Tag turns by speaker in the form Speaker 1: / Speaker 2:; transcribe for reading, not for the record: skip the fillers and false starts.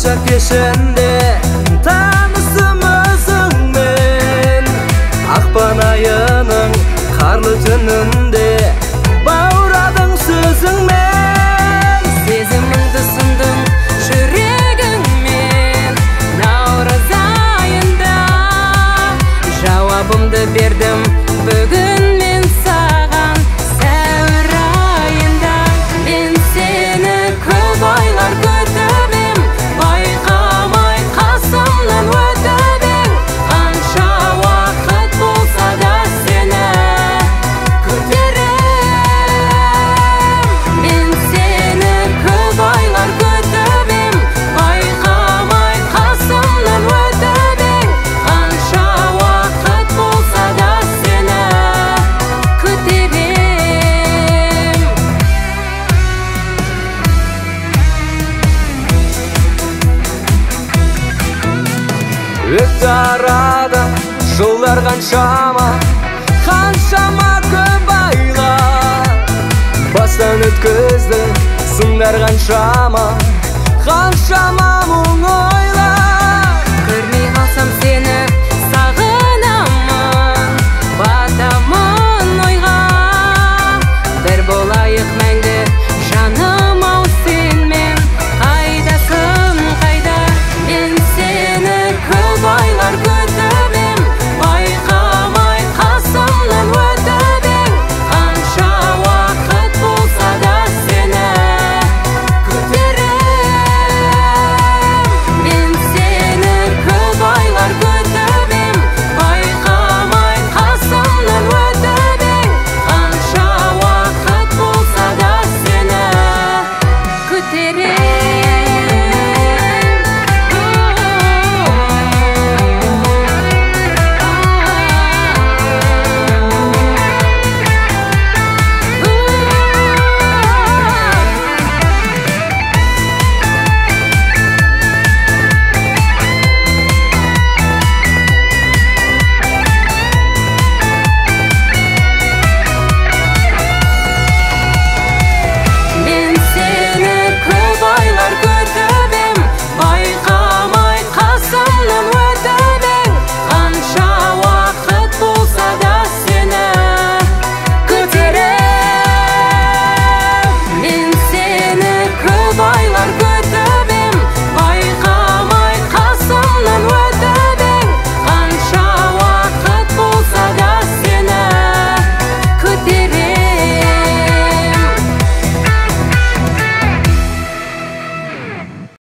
Speaker 1: болашақ кешінде танысым өзіңмен. Ақпан айының қарлы түнінде бауырадың сөзіңмен.
Speaker 2: Сезіміңді сұндың жүрегіңмен. Наурыз айында жауабымды бердім бүгін мен саған. Сәуір айында мен сені көп айлар күтіп ем, байқамай қасымнан өтіп ең. Қанша уақыт болса да сені күтерем. Мен сені көп айлар күтіп ем, байқамай қасымнан өтіп ең. Қанша уақыт болса да сені күтерем.
Speaker 1: Өтті арадан жылдар қаншама көп айлар. Бастан өткізді сындар қаншама мұңы.